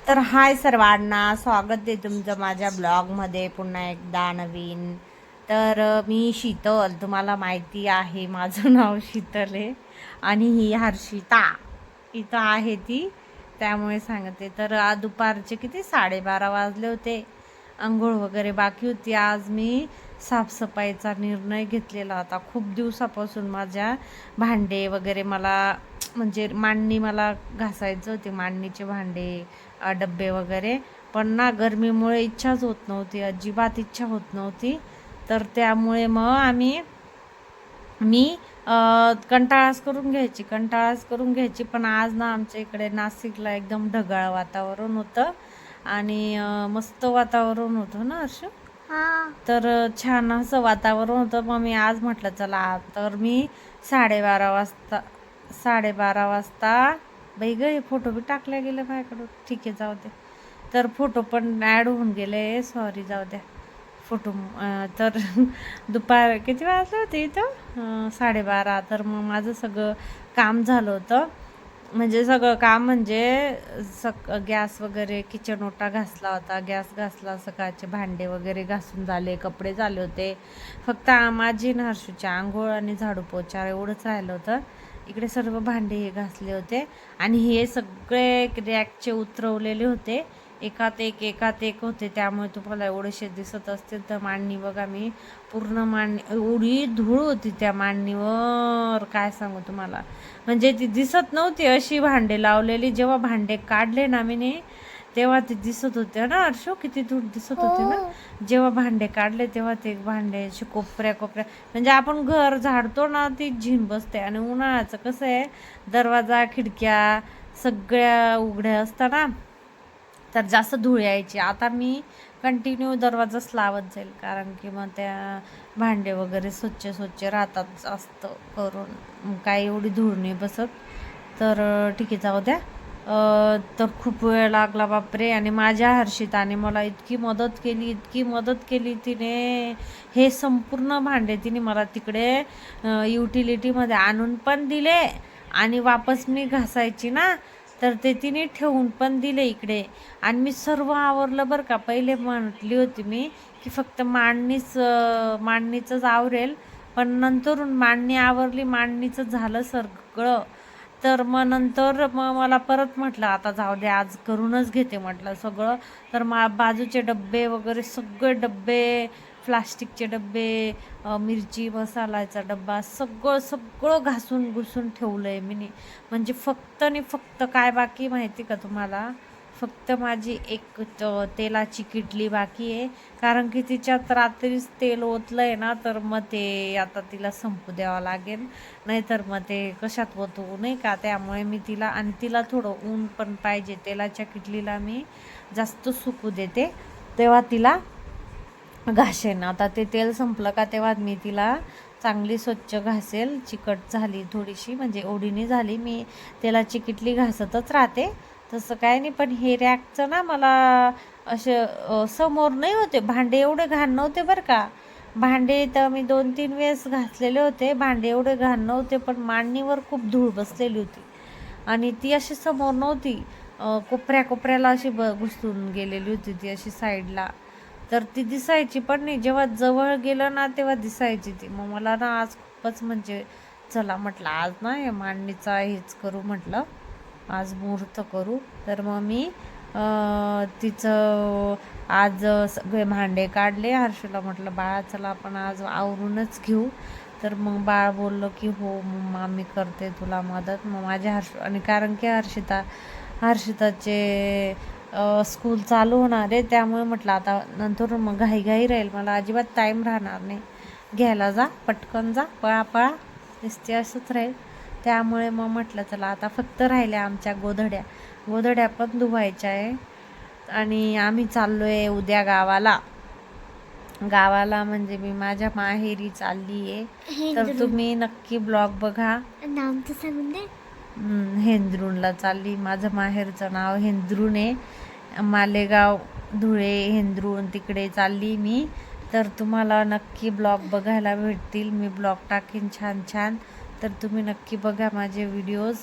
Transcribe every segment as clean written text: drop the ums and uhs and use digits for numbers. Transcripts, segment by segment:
तर हाय सर्वांना, स्वागत आहे तुमचं माझ्या ब्लॉगमध्ये पुन्हा एकदा नवीन. तर मी शीतल, तुम्हाला माहिती आहे माझं नाव शीतल आहे आणि ही हर्षिता इथं आहे ती, त्यामुळे सांगते. तर आज दुपारचे किती 12:30 वाजले होते, अंघोळ वगैरे बाकी होती. आज मी साफसफाईचा निर्णय घेतलेला होता. खूप दिवसापासून माझ्या भांडे वगैरे मला म्हणजे मांडणी मला घासायचं होती, मांडणीचे भांडे डब्बे वगैरे. पण ना गरमीमुळे इच्छाच होत नव्हती, अजिबात इच्छा होत नव्हती. तर त्यामुळे मग मी कंटाळाच करून घ्यायची. पण आज ना आमच्या इकडे नाशिकला एकदम ढगाळ वातावरण होतं आणि मस्त वातावरण होतं ना हर्ष. तर छान असं वातावरण होतं. मग मी आज म्हटलं चला, तर मी 12:30 वाजता बाई ग, हे फोटो बी टाकले गेले माझ्याकडून. ठीक आहे, जाऊ दे. तर फोटो पण ॲड होऊन गेले, सॉरी, जाऊ द्या. फोटो तर दुपार किती वाजले होते इथं 12:30. तर मग माझं सगळं काम झालं होतं. म्हणजे सगळं काम म्हणजे गॅस वगैरे, किचन ओटा घासला होता, गॅस घासला, सकाळचे भांडे वगैरे घासून झाले, कपडे झाले होते. फक्त माझी न हर्षूची आंघोळ आणि झाडू पोछा एवढंच राहिलं होतं. इकडे सर्व भांडे हे घासले होते आणि हे सगळे रॅकचे उतरवलेले होते, एकात एक होते. त्यामुळे तुम्हाला एवढेशे दिसत असतील. तर मांडणी बघा, मी पूर्ण मांडणी, एवढी धूळ होती त्या मांडणीवर, काय सांगू तुम्हाला. म्हणजे ती दिसत नव्हती अशी भांडे लावलेली. जेव्हा भांडे काढले ना मी तेव्हा ते दिसत होते ना हर्षो, किती धूळ दिसत होते ना. जेव्हा भांडे काढले तेव्हा ते भांडे असे कोपऱ्या म्हणजे आपण घर झाडतो ना, ती झीन बसते. आणि उन्हाळ्याचं कसं आहे, दरवाजा खिडक्या सगळ्या उघड्या असतात ना, तर जास्त धूळ यायची. आता मी कंटिन्यू दरवाजाच लावत जाईल, कारण की मग त्या भांडे वगैरे स्वच्छ राहतात जास्त करून, काही एवढी धूळ नाही बसत. तर ठीक आहे, जाऊ द्या. तर खूप वेळ लागला बापरे. आणि माझ्या हर्षिताने मला इतकी मदत केली तिने. हे संपूर्ण भांडे तिने मला तिकडे युटिलिटीमध्ये आणून पण दिले आणि वापस मी घासायची ना, तर ते तिने ठेवून पण दिले इकडे. आणि मी सर्व आवरलं बरं का. पहिले म्हटली होती मी की फक्त मांडणीचंच आवरेल, पण नंतरून मांडणी आवरली, मांडणीचं झालं सगळं. तर मग नंतर मला परत म्हटलं आता जाऊ दे, आज करूनच घेते म्हटलं सगळं. तर बाजूचे डब्बे वगैरे, सगळे डब्बे, प्लास्टिकचे डब्बे, मिरची मसाल्याचा डब्बा, सगळं घासून घुसून ठेवलं आहे मी. म्हणजे फक्त काय बाकी माहिती का तुम्हाला, फक्त माझी एक तेलाची किटली बाकी आहे. कारण की तिच्यात रात्रीच तेल ओतलं आहे ना, तर मग ते आता तिला संपू द्यावं लागेल, नाहीतर मग ते कशात ओतू नाही का. त्यामुळे मी तिला थोडं ऊन पण पाहिजे. तेलाच्या किटलीला मी जास्त सुकू देते, तेव्हा तिला घासेन. आता ते तेल संपलं का तेव्हा मी तिला चांगली स्वच्छ घासेल. चिकट झाली थोडीशी, म्हणजे ओढीने झाली, मी तेलाची किटली घासतच राहते, तसं काय नाही. पण हे रॅकचं ना मला असे समोर नाही होते भांडे, एवढे घाण नव्हते बरं का. भांडे तर मी 2-3 वेळेस घासलेले होते, भांडे एवढे घाण नव्हते. पण मांडणीवर खूप धूळ बसलेली होती आणि ती अशी समोर नव्हती, कोपऱ्याला अशी घुसून गेलेली होती ती अशी साईडला. तर ती दिसायची पण नाही. जेव्हा जवळ गेलं ना तेव्हा दिसायची ती. मग मला ना आज खूपच म्हणजे चला म्हटलं, आज ना हे मांडणीचा हेच करू म्हटलं, आज मुहूर्त करू. तर मग मी तिचं आज सगळे भांडे काढले. हर्षूला म्हटलं बाळा चला आपण आज आवरूनच घेऊ. तर मग बाळ बोललं की हो मम्मा, मी करते तुला मदत. मग माझ्या आणि कारण की हर्षिताचे स्कूल चालू होणार आहे, त्यामुळे म्हटलं आता नंतर मग घाई राहील, मला अजिबात टाईम राहणार नाही. घ्यायला जा, पटकन जा, पळा दिसते असंच राहील. त्यामुळे मग म्हटलं चला, आता फक्त राहिल्या आमच्या गोधड्या पण धुवायच्या आहे. आणि आम्ही चाललो आहे उद्या गावाला म्हणजे मी माझ्या माहेरी चालली आहे. तर तुम्ही नक्की ब्लॉग बघा. नाम तर सांगून दे. हेंद्रूनला चालली. माझं माहेरचं नाव हेंद्रून आहे, मालेगाव, धुळे, हेंद्रून, तिकडे चालली मी. तर तुम्हाला नक्की ब्लॉग बघायला भेटतील. मी ब्लॉग टाकीन छान. तर तुम्ही नक्की बघा माझे व्हिडिओज.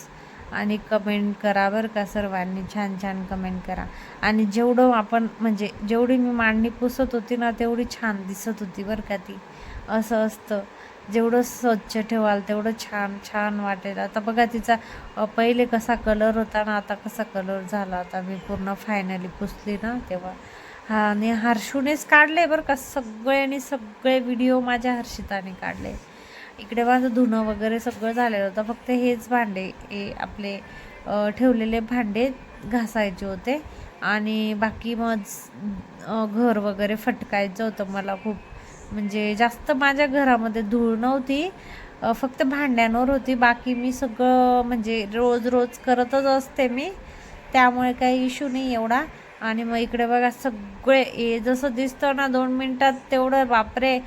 आणि कमेंट करा बरं का सर्वांनी, छान छान कमेंट करा. आणि जेवढं आपण म्हणजे जेवढी मी मांडणी पुसत होती ना तेवढी छान दिसत होती बरं का ती. असं असतं, जेवढं स्वच्छ ठेवाल तेवढं छान छान वाटेल. आता बघा तिचा पहिले कसा कलर होता ना, आता कसा कलर झाला. आता मी पूर्ण फायनली पुसली ना तेव्हा. हा, आणि हर्षूनेच काढले बरं का सगळे व्हिडिओ माझ्या हर्षिताने काढले. इकडे माझं धुणं वगैरे सगळं झालेलं होतं, फक्त हेच भांडे हे आपले ठेवलेले भांडे घासायचे होते. आणि बाकी मग घर वगैरे फटकायचं होतं मला खूप. म्हणजे जास्त माझ्या घरामध्ये धूळ नव्हती, फक्त भांड्यांवर होती. बाकी मी सगळं म्हणजे रोज रोज करतच असते मी, त्यामुळे काही इश्यू नाही एवढा. आणि मग इकडे बघा सगळे हे जसं दिसतं ना 2 मिनटात तेवढं, बापरे.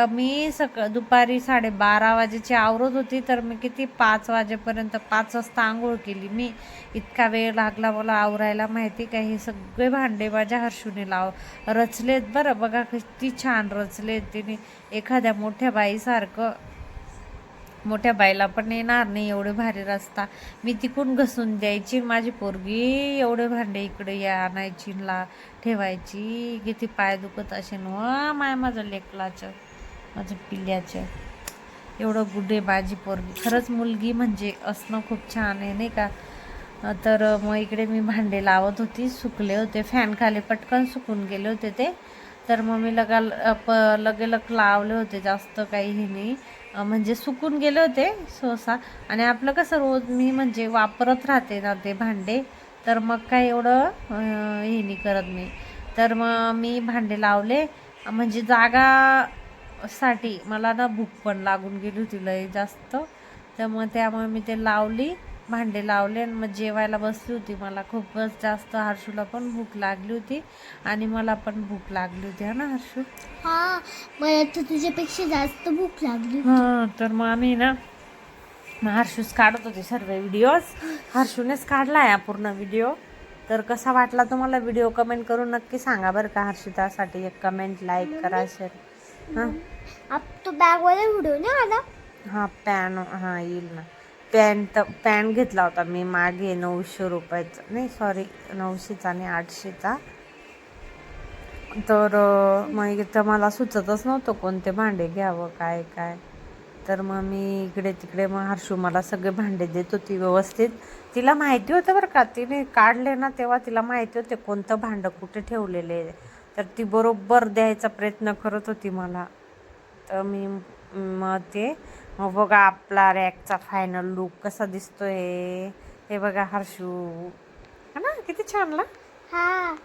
मी दुपारी 12:30 वाजेची आवरत होती, तर मी किती 5 वाजेपर्यंत 5 वाजता आंघोळ केली मी. इतका वेळ लागला मला आवरायला माहिती का. हे सगळे भांडे माझ्या हर्षूने रचलेत बरं, बघा किती छान रचलेत तिने, एखाद्या मोठ्या बाईसारखं. मोठ्या बाईला पण येणार नाही एवढे भारी रस्ता. मी तिकून घसून द्यायची, माझी पोरगी एवढे भांडे इकडे आणायची ठेवायची. किती पाय दुखत असेल वा माझं लेकलाचं, माझं पिल्ल्याचं. एवढं गुडे माझी पोरगी. खरंच मुलगी म्हणजे असणं खूप छान आहे नाही का. तर मग इकडे मी भांडे लावत होती, सुकले होते फॅन खाली, पटकन सुकून गेले होते ते. तर मग मी लगेलग लावले होते, जास्त काही हे नाही. म्हणजे सुकून गेले होते सहसा. आणि आपलं कसं रोज मी म्हणजे वापरत राहते ना ते भांडे, तर मग काय एवढं हे नाही करत मी. तर मग मी भांडे लावले, म्हणजे जागासाठी मला ना भूक पण लागून गेली होती लय जास्त. तर मग त्यामुळे मी ते भांडे लावले आणि मग जेवायला बसली होती. मला खूपच जास्त, हर्षूला पण भूक लागली होती आणि मला पण भूक लागली होती, हा ना हर्षू. हा, मला तर तुझ्यापेक्षा जास्त भूक लागली. हां, तर मग आम्ही ना हर्षूच काढत होते सर्व व्हिडिओज. हर्षूनेच काढला आहे पूर्ण व्हिडिओ. तर कसा वाटला तुम्हाला व्हिडिओ कमेंट करून नक्की सांगा बरं का. हर्षितासाठी एक कमेंट, लाईक करा, शेअर. हां, तो बॅगवाला व्हिडिओ नाही आला. हां हां येईल ना. पॅन्ट घेतला होता मी मागे 900 रुपयाचा, नाही सॉरी 900चा आणि 800चा. तर मग इथं मला सुचतच नव्हतं कोणते भांडे घ्यावं काय काय. तर मग मी इकडे तिकडे, मग हर्षू मला सगळे भांडे देत होती व्यवस्थित. तिला माहिती होतं बरं का, तिने काढले ना तेव्हा तिला माहिती होते कोणतं भांडं कुठे ठेवलेले. तर ती बरोबर द्यायचा प्रयत्न करत होती मला. तर मग बघा आपला रॅकचा फायनल लुक कसा दिसतोय. हे बघा हर्षू, हा ना किती छान ना. हा,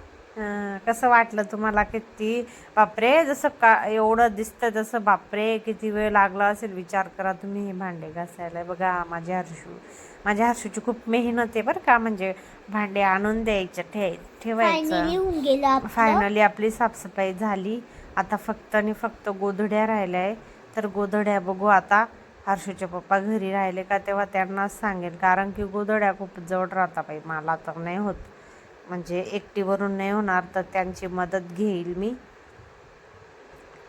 कसं वाटलं तुम्हाला. किती बापरे, जसं का एवढं दिसतं जसं बापरे किती वेळ लागला असेल विचार करा तुम्ही हे भांडे घासायला. बघा माझ्या हर्षूची खूप मेहनत आहे बरं का. म्हणजे भांडे आणून द्यायचं, ठेवायचं. फायनली आपली साफसफाई झाली. आता फक्त गोधड्या राहिल्या आहे. तर गोधड्या बघू आता. हर्षूचे पप्पा घरी राहिले का तेव्हा त्यांनाच सांगेल, कारण की गोधड्या खूप जड राहतात बाई, मला तर नाही होत. म्हणजे एकटीवरून नाही होणार, तर त्यांची मदत घेईल मी.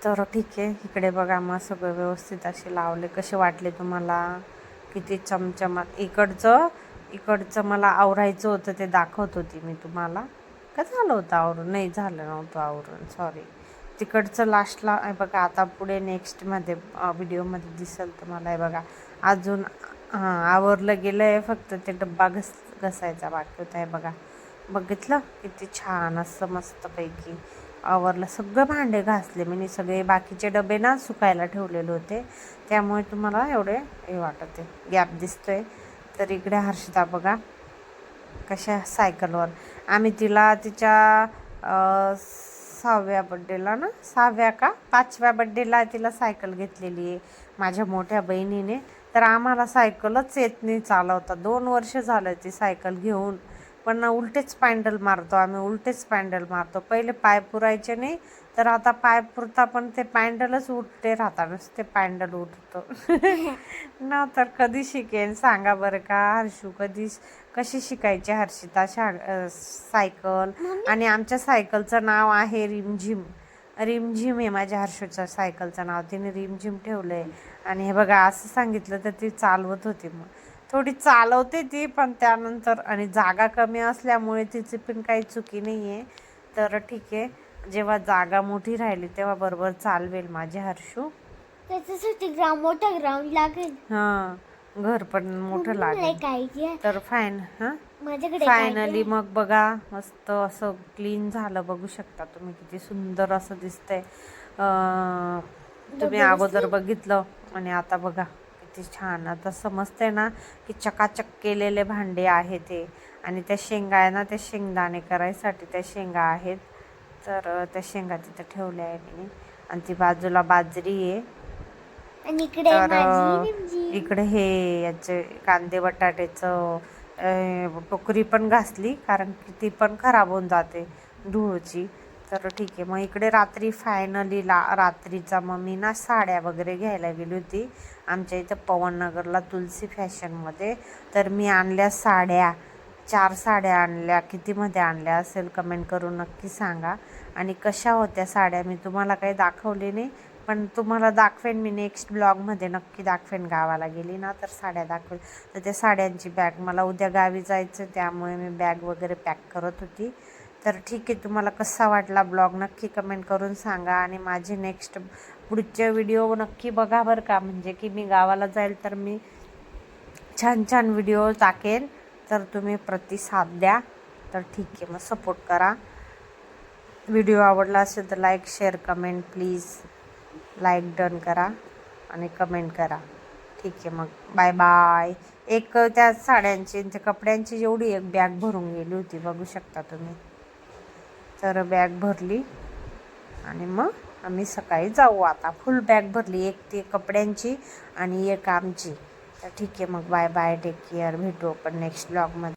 तर ठीक आहे. इकडे बघा मग सगळं व्यवस्थित असे लावले. कसे वाटले तुम्हाला. किती चमचमात. इकडचं मला आवरायचं होतं, ते दाखवत होती मी तुम्हाला. का झालं होतं आवरून, नाही झालं नव्हतं आवरून, सॉरी. तिकडचं लास्टला बघा. आता पुढे नेक्स्टमध्ये व्हिडिओमध्ये दिसेल तुम्हाला. आहे बघा अजून आवरलं गेलं आहे, फक्त ते डब्बा घसायचा बाकी होता. आहे बघा, बघितलं किती छान असं मस्तपैकी आवरलं. सगळं भांडे घासले मी, सगळे बाकीचे डबे ना सुकायला ठेवलेले होते, त्यामुळे तुम्हाला एवढे हे वाटत आहे, गॅप दिसतोय. तर इकडे हर्षिता बघा कशा सायकलवर. आम्ही तिच्या 6व्या बड्डेला ना, 6व्या का 5व्या बड्डेला तिला सायकल घेतलेली आहे माझ्या मोठ्या बहिणीने. तर आम्हाला सायकलच येत नाही चालवता. 2 वर्ष झालं ती सायकल घेऊन, पण उलटेच पॅन्डल मारतो. पहिले पाय पुरायचे नाही, तर आता पाय पुरता पण ते पॅन्डलच उलटे राहतात, नुसते पॅन्डल उठतो ना. तर कधी शिकेन सांगा बरं का. हर्षू कशी शिकायची हर्षिता सायकल. आणि आमच्या सायकलचं नाव आहे रिमझिम आहे माझ्या हर्षूच्या सायकलचं नाव. तिने रिमझिम ठेवलं आहे. आणि हे बघा असं सांगितलं तर ती चालवत होती. मग थोडी चालवते ती, पण त्यानंतर आणि जागा कमी असल्यामुळे तिची पण काही चुकी नाही आहे. तर ठीक आहे, जेव्हा जागा मोठी राहिली तेव्हा बरोबर चालवेल माझे हर्षू. त्याच्यासाठी मोठा ग्राउंड लागेल. हां, घर पण मोठं मम्मी, मला लागेल. एक आयडिया. तर माझ्याकडे एक फायनली idea. मग बघा, मस्त असं क्लीन झालं. बघू शकता तुम्ही किती सुंदर असं दिसतंय. तुम्ही अगोदर बघितलं आणि आता बघा किती छान. आता समजतंय ना की चकाचक केलेले भांडे आहे ते. आणि त्या शेंगा आहे ना, ते शेंगदाणे करायसाठी त्या शेंगा आहेत. तर त्या शेंगा तिथं ठेवल्या आहे मी. आणि ती बाजूला बाजरी आहे. आणि इकडे तर माझी निमजी. इकडे हे याचे कांदे बटाट्याचं टोकरी पण घासली, कारण की ती पण खराब होऊन जाते धूळची. तर ठीक आहे, मग इकडे रात्री फायनली रात्रीचा मग मी ना साड्या वगैरे घ्यायला गेली होती आमच्या इथं पवननगरला तुलसी फॅशनमध्ये. तर मी आणल्या साड्या, 4 साड्या आणल्या. कितीमध्ये आणल्या असेल कमेंट करून नक्की सांगा. आणि कशा होत्या साड्या मी तुम्हाला काही दाखवले नाही, पण तुम्हाला दाखवेन मी नेक्स्ट ब्लॉगमध्ये, नक्की दाखवेन. गावाला गेली ना तर साड्या दाखवेल. तर त्या साड्यांची बॅग, मला उद्या गावी जायचं त्यामुळे मी बॅग वगैरे पॅक करत होती. तर ठीक आहे, तुम्हाला कसा वाटला ब्लॉग नक्की कमेंट करून सांगा. आणि माझे नेक्स्ट पुढचे व्हिडिओ नक्की बघा बरं का, म्हणजे की मी गावाला जाईल तर मी छान छान व्हिडिओ टाकेल. तर तुम्ही प्रतिसाद द्या. तर ठीक आहे, मग सपोर्ट करा. व्हिडिओ आवडला असेल तर like, share, comment please. Like done करा आणि कमेंट करा. ठीक आहे, मग बाय बाय. एक त्या साड्यांची त्या कपड्यांची जेवढी एक बॅग भरून गेली होती, बघू शकता तुम्ही. तर बॅग भरली आणि मग आम्ही सकाळी जाऊ. आता फुल बॅग भरली, एक ती कपड्यांची आणि एक आमची. तर ठीक आहे, मग बाय बाय, टेक केअर. भेटू आपण नेक्स्ट ब्लॉगमध्ये.